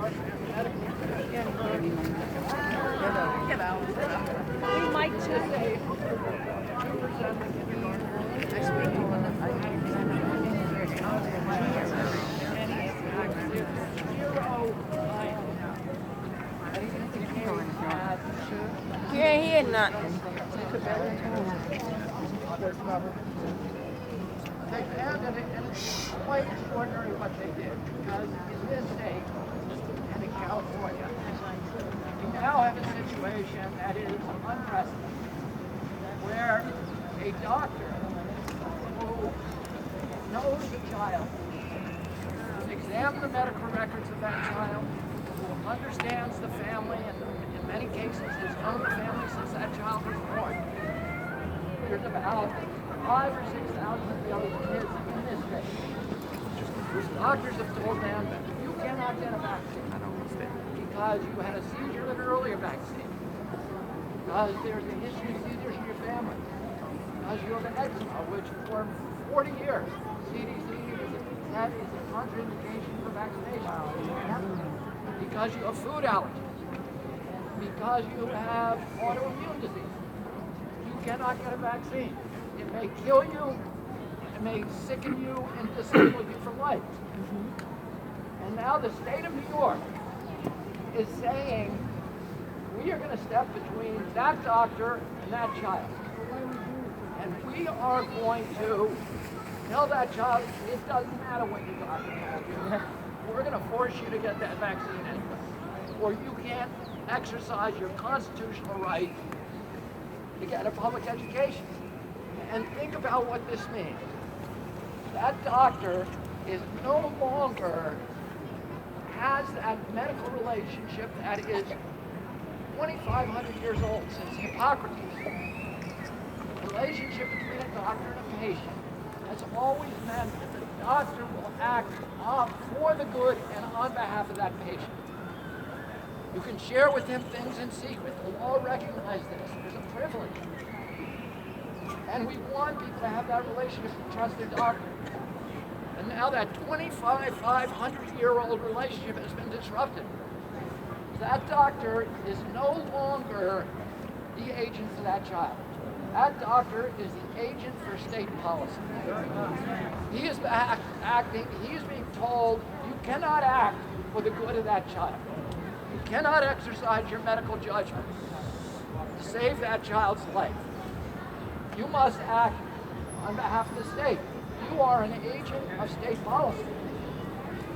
We might say You ain't hear nothing. And it's quite extraordinary what they did, because in this state and in California, we now have a situation that is unprecedented, where a doctor who knows the child, will examine the medical records of that child, who understands the family, and in many cases has known the family since that child was born. There's about 5,000 or 6,000 of the other kids in this state. Doctors have told them that you cannot get a vaccine because you had a seizure in an earlier vaccine, because there's a history of seizures in your family, because you have an eczema, which for 40 years, CDC has is a contraindication for vaccination, because you have food allergies, because you have autoimmune disease. You cannot get a vaccine. It may kill you, it may sicken you and disable you for life. And now the state of New York is saying, we are going to step between that doctor and that child. And we are going to tell that child, it doesn't matter what your doctor told you. We're going to force you to get that vaccine anyway. Or you can't exercise your constitutional right to get a public education. And think about what this means. That doctor is no longer has that medical relationship that is 2,500 years old since Hippocrates. The relationship between a doctor and a patient has always meant that the doctor will act for the good and on behalf of that patient. You can share with him things in secret. The law recognizes this. There's a privilege. And we want people to have that relationship and trust their doctor. And now that 500-year-old relationship has been disrupted. That doctor is no longer the agent for that child. That doctor is the agent for state policy. He is acting, he is being told, you cannot act for the good of that child. You cannot exercise your medical judgment to save that child's life. You must act on behalf of the state. You are an agent of state policy.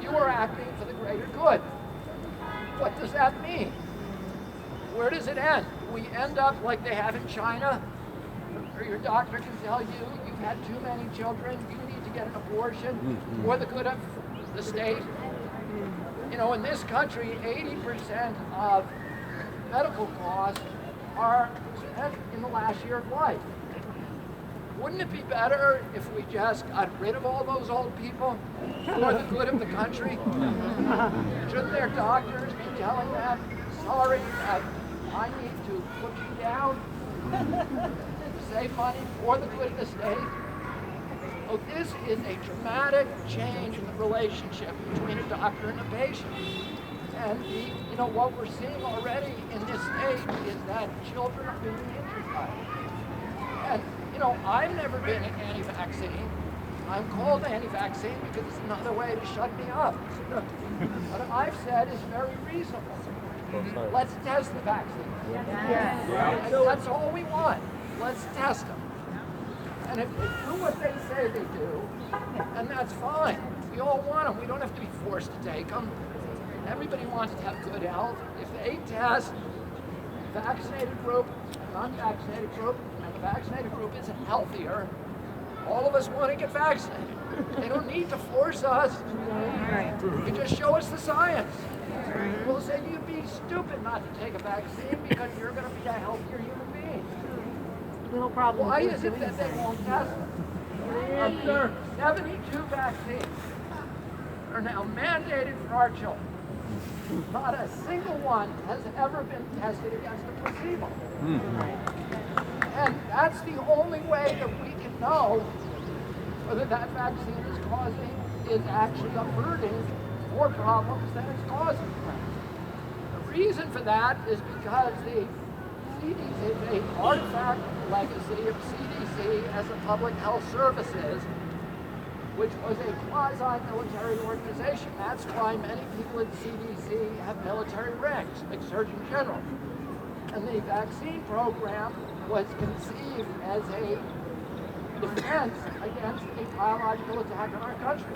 You are acting for the greater good. What does that mean? Where does it end? We end up like they have in China, where your doctor can tell you you've had too many children, you need to get an abortion for the good of the state. You know, in this country, 80% of medical costs are spent in the last year of life. Wouldn't it be better if we just got rid of all those old people for the good of the country? Shouldn't their doctors be telling them, sorry, I need to put you down to save money for the good of the state? Oh, this is a dramatic change in the relationship between a doctor and a patient. And you know what we're seeing already in this state is that children are being injured by it. And you know, I've never been anti-vaccine. I'm called anti-vaccine because it's another way to shut me up. What I've said is very reasonable. Let's test the vaccine. And that's all we want. Let's test them. And if they do what they say they do, and that's fine. We all want them. We don't have to be forced to take them. Everybody wants to have good health. If they test the vaccinated group and the unvaccinated group, and the vaccinated group isn't healthier, all of us want to get vaccinated. They don't need to force us. You just show us the science. We'll say you'd be stupid not to take a vaccine because you're going to be a healthier human being. no problem. Why is it that they won't test them? Of their 72 vaccines are now mandated for our children. Not a single one has ever been tested against a placebo. And that's the only way that we can know whether that vaccine is actually averting more problems than it's causing. The reason for that is because the CDC is an artifact legacy of CDC as a public health services, which was a quasi-military organization. That's why many people in CDC have military ranks, like Surgeon General. And the vaccine program was conceived as a defense against a biological attack on our country.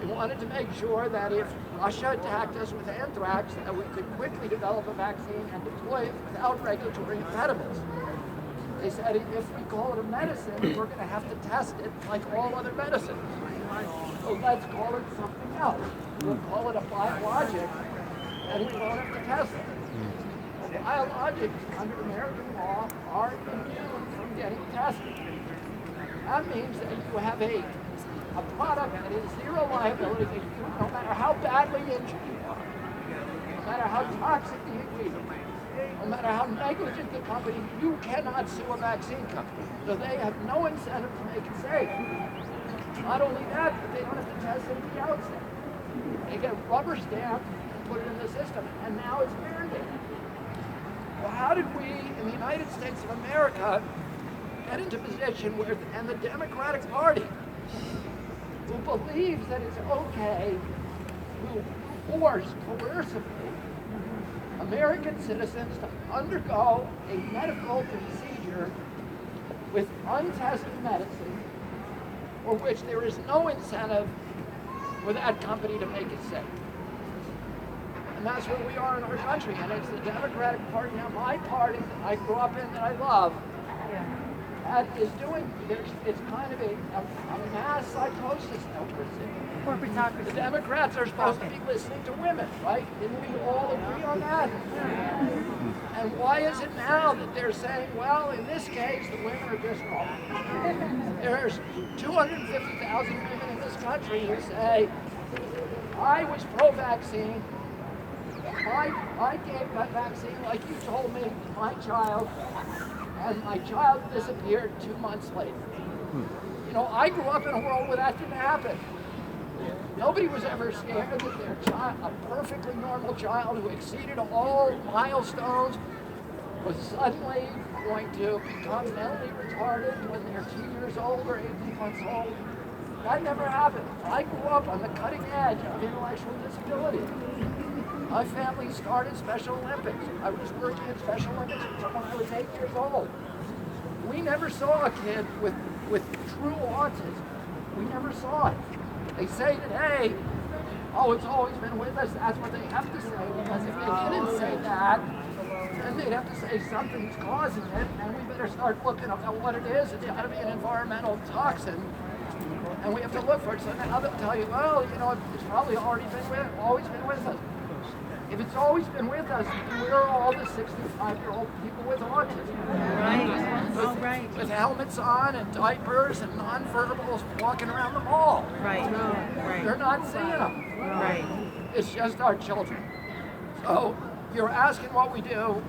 We wanted to make sure that if Russia attacked us with anthrax, that we could quickly develop a vaccine and deploy it without regulatory impediments. They said if we call it a medicine, we're going to have to test it like all other medicines. So let's call it something else. We'll call it a biologic, and we won't have to test it. Well, biologics under American law are immune from getting tested. That means that you have a product that is zero liability, no matter how badly injured you are, no matter how toxic the ingredient, no matter how negligent the company, you cannot sue a vaccine company. So they have no incentive to make it safe. Not only that, but they don't have to test it at the outset. They get rubber stamped and put it in the system, and now it's mandated. Well, how did we, in the United States of America, get into a position where, and the Democratic Party, who believes that it's okay to force coercively American citizens to undergo a medical procedure with untested medicine for which there is no incentive for that company to make it safe. And that's where we are in our country, and it's the Democratic Party. Now, my party that I grew up in, that I love, that is doing, it's kind of a mass psychosis that we're seeing. Corporatocracy. The Democrats are supposed to be listening to women, right? Didn't we all agree on that? And why is it now that they're saying, well, in this case, the women are just wrong? There's 250,000 women in this country who say, I was pro-vaccine. I gave that vaccine like you told me, my child, and my child disappeared 2 months later. You know, I grew up in a world where that didn't happen. Nobody was ever scared that their child, a perfectly normal child who exceeded all milestones, was suddenly going to become mentally retarded when they're 2 years old or 18 months old. That never happened. I grew up on the cutting edge of intellectual disability. My family started Special Olympics. I was working at Special Olympics when I was 8 years old. We never saw a kid with true autism. We never saw it. They say today, oh, it's always been with us. That's what they have to say, because if they didn't say that, then they'd have to say something's causing it, and we better start looking at what it is. It's got to be an environmental toxin, and we have to look for it. So now they'll tell you, well, you know, it's probably always been always been with us. If it's always been with us, where are all the 65-year-old people with autism? Right. With helmets on and diapers and nonverbals walking around the mall. Right. They're not seeing them. Right. It's just our children. So you're asking what we do.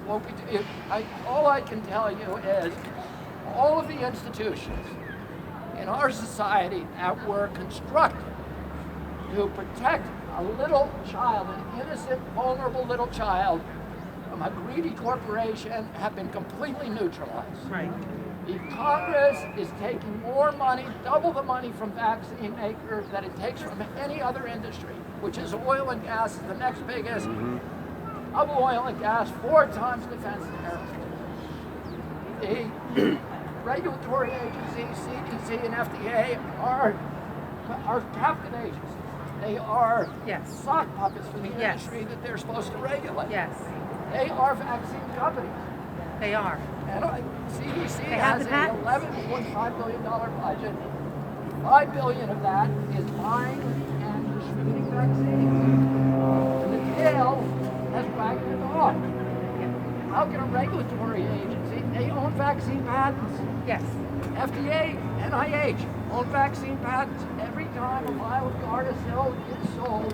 All I can tell you is all of the institutions in our society that were constructed to protect a little child, an innocent, vulnerable little child, from a greedy corporation have been completely neutralized. Right. The Congress is taking more money, double the money from vaccine makers that it takes from any other industry, which is oil and gas is the next biggest. Of oil and gas, 4 times defense and aerospace. The regulatory agencies, CDC and FDA, are captive agencies. They are sock puppets for the industry that they're supposed to regulate. Yes. They are vaccine companies. They are. And CDC They have has the an patents. $11.5 billion budget. $5 billion of that is buying and distributing vaccines. And the tail has wagged the dog. How can a regulatory agency, they own vaccine patents. Yes. FDA, NIH, own vaccine patents. Every time a vial of Gardasil is sold,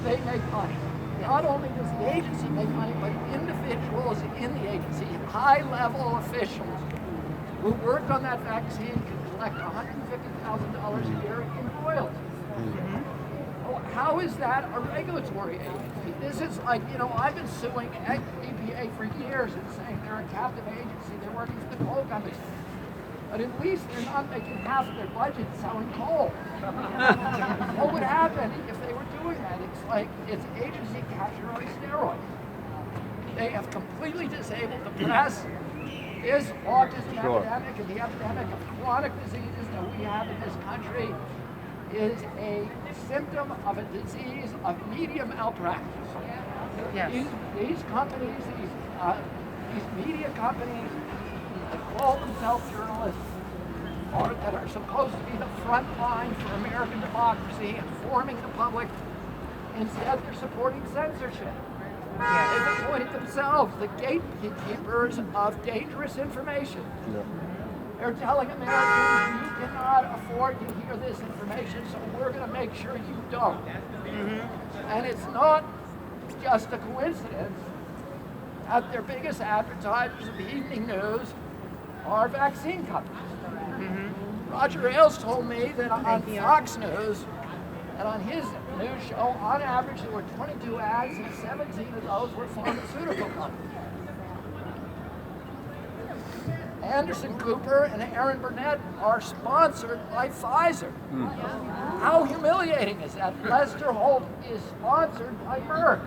they make money. Not only does the agency make money, but individuals in the agency, high-level officials who worked on that vaccine can collect $150,000 a year in royalties. Oh, how is that a regulatory agency? This is like, you know, I've been suing EPA for years and saying they're a captive agency, they're working for the coal companies. But at least they're not making half of their budget selling coal. What would happen if they were doing that? It's like, it's agency capture on steroids. They have completely disabled the press. This autism epidemic and the epidemic of chronic diseases that we have in this country is a symptom of a disease of media malpractice. Yes. These companies, these media companies that call themselves journalists that are supposed to be the front line for American democracy and forming the public, instead they're supporting censorship. They've appointed themselves the gatekeepers of dangerous information. Yeah. They're telling Americans, you cannot afford to hear this information, so we're going to make sure you don't. And it's not just a coincidence that their biggest advertisers of the evening news are vaccine companies. Roger Ailes told me that on Fox News and on his news show, on average, there were 22 ads and 17 of those were pharmaceutical companies. Anderson Cooper and Aaron Burnett are sponsored by Pfizer. How humiliating is that? Lester Holt is sponsored by Merck.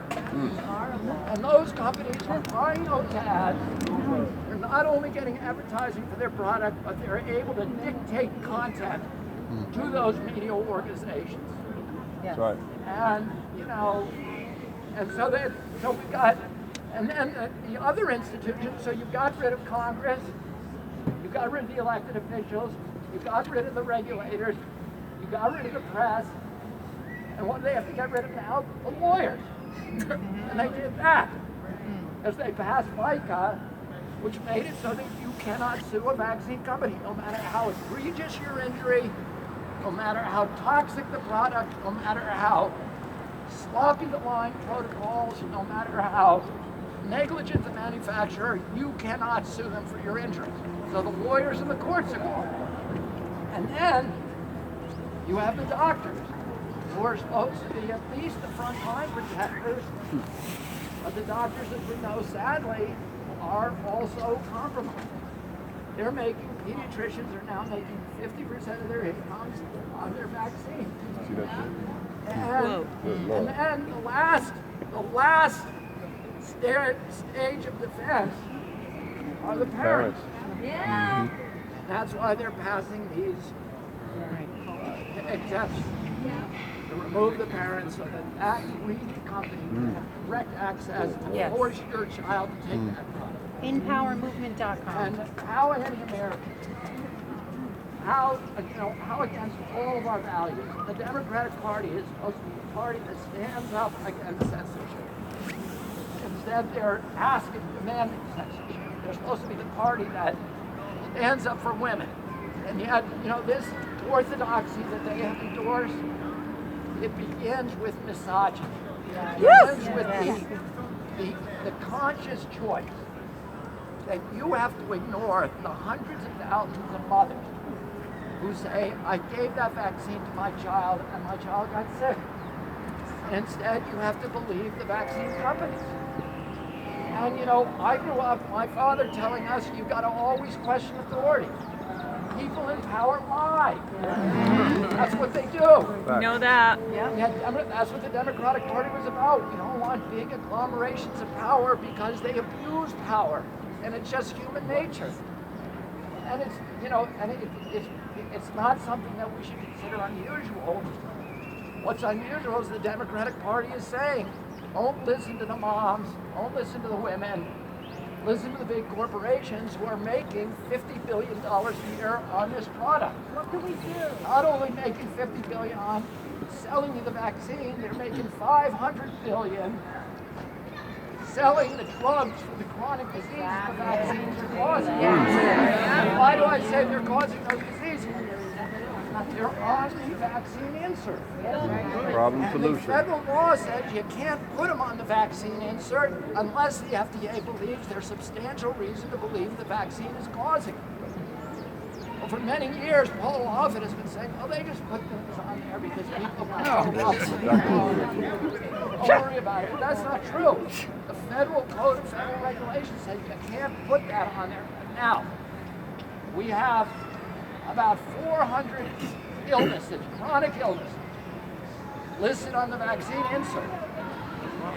And those companies are buying those ads. They're not only getting advertising for their product, but they're able to dictate content to those media organizations. That's right. And, you know, and so we got, and then the other institutions, so you got rid of Congress, you got rid of the elected officials, you got rid of the regulators, you got rid of the press, and what do they have to get rid of now? The lawyers. And they did that. As they passed FICA, which made it so that you cannot sue a vaccine company, no matter how egregious your injury, no matter how toxic the product, no matter how sloppy the line protocols, no matter how negligent the manufacturer, you cannot sue them for your injuries. So the lawyers and the courts are gone. And then you have the doctors, who are supposed to be at least the frontline protectors, but the doctors, as we know, sadly, are also compromised. They're making, pediatricians are now making 50% of their incomes on their vaccine. See that shit? And then the last stage of defense are the parents. Yeah. That's why they're passing these exceptions. To remove the parents so that we, the company, can have direct access to force your child to take that product. InPowerMovement.com. And how any American, how against all of our values, the Democratic Party is supposed to be the party that stands up against censorship. Instead, they're asking, demanding censorship. They're supposed to be the party that stands up for women. And yet, you know, this orthodoxy that they have endorsed, it begins with misogyny. It begins with the conscious choice that you have to ignore the hundreds of thousands of mothers who say, I gave that vaccine to my child and my child got sick. Instead, you have to believe the vaccine companies. And you know, I grew up, my father telling us, you got to always question authority. People in power lie. That's what they do. Know that. Yeah, that's what the Democratic Party was about. We don't want big agglomerations of power because they abuse power. And it's just human nature. And it's, you know, and it's not something that we should consider unusual. What's unusual is the Democratic Party is saying, don't listen to the moms, don't listen to the women, listen to the big corporations who are making $50 billion a year on this product. What can we do? Not only making $50 billion on selling you the vaccine, they're making $500 billion selling the drugs for the chronic diseases the vaccines are causing. Why do I say they're causing those diseases? They're on the vaccine insert. Problem And the solution. federal law says you can't put them on the vaccine insert unless the FDA believes there's substantial reason to believe the vaccine is causing it. Well, for many years, Paul Offit has been saying, "Oh, they just put things on there because people don't worry about it." That's not true. The federal code of federal regulations says you can't put that on there. Now, we have about 400 illnesses, chronic illnesses, listed on the vaccine insert.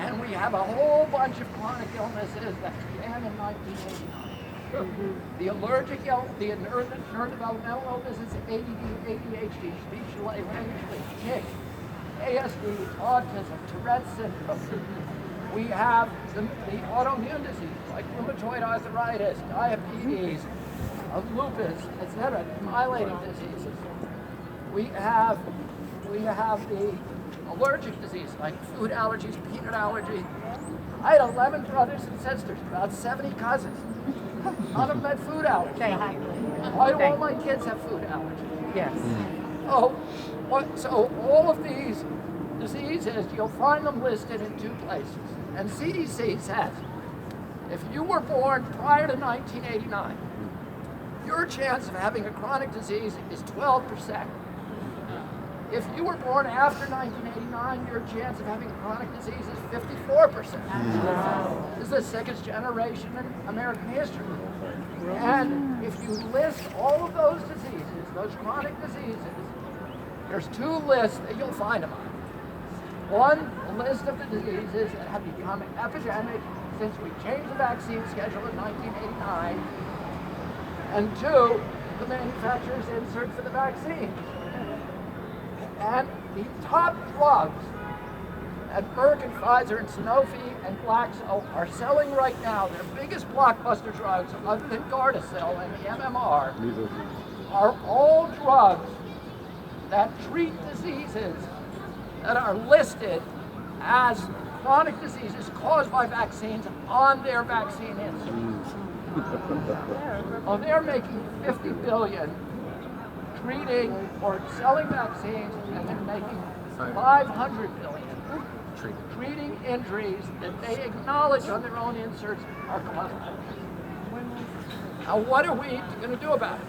And we have a whole bunch of chronic illnesses that began in 1989. The allergic, the neurodevelopmental illnesses, ADD, ADHD, speech delay, language delay, TIC, ASD, autism, Tourette's syndrome. We have the autoimmune diseases like rheumatoid arthritis, diabetes, lupus, etc., myelating diseases. We have the allergic disease like food allergies, peanut allergy. I had 11 brothers and sisters, about 70 cousins. None of them had food allergies. Why do all my kids have food allergies? Yes. Oh, so all of these diseases, you'll find them listed in two places. And CDC says, if you were born prior to 1989, your chance of having a chronic disease is 12%. If you were born after 1989, your chance of having a chronic disease is 54%. This is the sickest generation in American history. And if you list all of those diseases, those chronic diseases, there's two lists that you'll find them on. One, a list of the diseases that have become an epidemic since we changed the vaccine schedule in 1989. And two, the manufacturer's insert for the vaccine. And the top drugs that Merck and Pfizer and Sanofi and Glaxo are selling right now, their biggest blockbuster drugs, other than Gardasil and the MMR, are all drugs that treat diseases that are listed as chronic diseases caused by vaccines on their vaccine inserts. Oh, they're making $50 billion treating or selling vaccines, and they're making $500 billion treating injuries that they acknowledge on their own inserts are caused. Now, what are we going to do about it?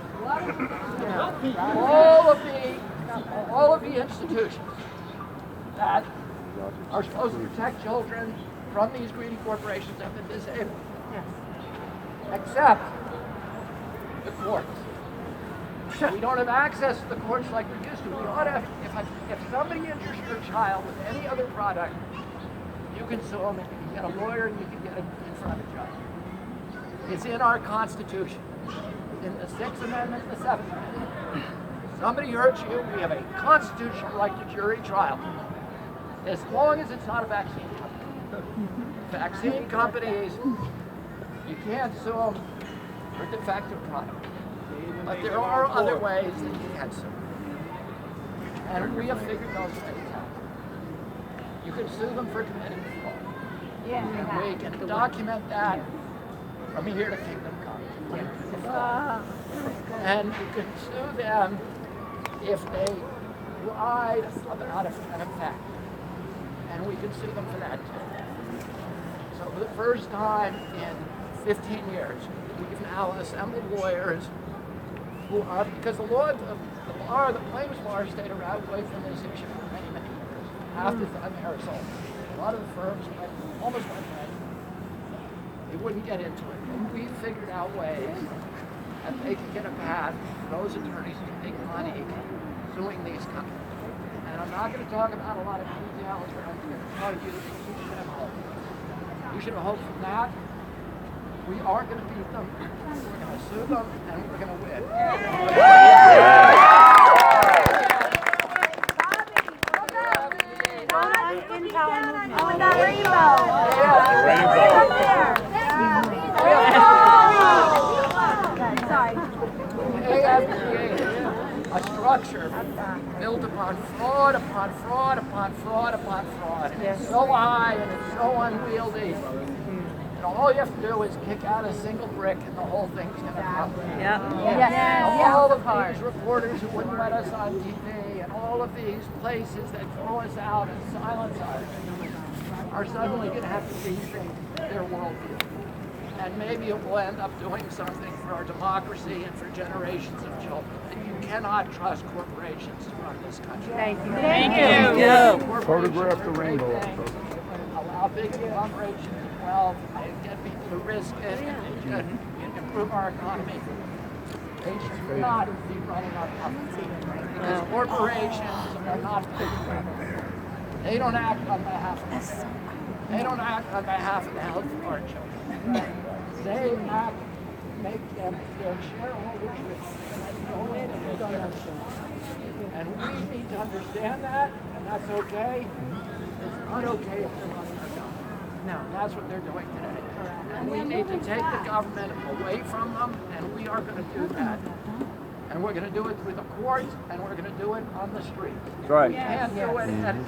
All of the institutions that are supposed to protect children from these greedy corporations have been disabled. Yes. Except the courts. We don't have access to the courts like we used to. We ought to have, if somebody injures your child with any other product, you can sue them and you can get a lawyer and you can get it in front of a judge. It's in our Constitution. In the 6th Amendment and the 7th Amendment. If somebody hurts you, we have a constitutional right to jury trial. As long as it's not a vaccine company. Vaccine companies, you can't sue them for defective product. But there are other ways that you can sue. And we have figured those ways out. You can sue them for committing fraud. And we can document that from here to Kingdom Come. And you can sue them if they lied about an effect. And we can sue them for that too. So for the first time in 15 years, we've now assembled lawyers who are, because the plaintiffs' bar stayed around away from this issue for many, many years. Half the time they were sold. A lot of the firms almost went red. They wouldn't get into it. But we figured out ways that they could get a path for those attorneys to make money suing these companies. And I'm not going to talk about a lot of details, but I'm going to tell you that you should have hope. You should have hope from that. We are going to beat them, we're going to sue them, and we're going to win. A structure built upon fraud, upon fraud, upon fraud, upon fraud. And it's so high and it's so unwieldy. And all you have to do is kick out a single brick and the whole thing's going to crumble. All of these reporters who wouldn't let us on TV and all of these places that throw us out and silence us are suddenly going to have to rethink their worldview. and maybe it will end up doing something for our democracy and for generations of children. You cannot trust corporations to run this country. Thank you. Thank you. Corporations Photograph the are a great rainbow. thing. Allow big conglomerations of wealth and get people to risk it and improve our economy. They should not be running our country because corporations are not big. They don't act on behalf of us. They don't act on behalf of the health of our children. They act, make them their shareholders and we need to understand that, and that's okay. It's not okay if they're running our government. No. And that's what they're doing today. And we need to take the government away from them, and we are going to do that. And we're going to do it through the courts, and we're going to do it on the streets. That's right. We can't do it, and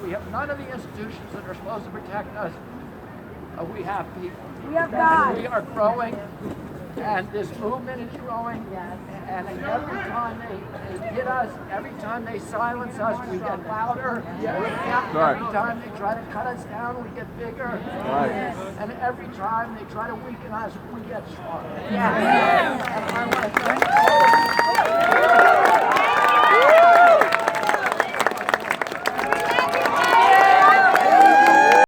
we have none of the institutions that are supposed to protect us. We have people. We have God. We are growing, and this movement is growing. And every time they hit us, every time they silence us, we get louder. Right. Every time they try to cut us down, we get bigger. Right. And every time they try to weaken us, we get stronger. Yeah. And I want to thank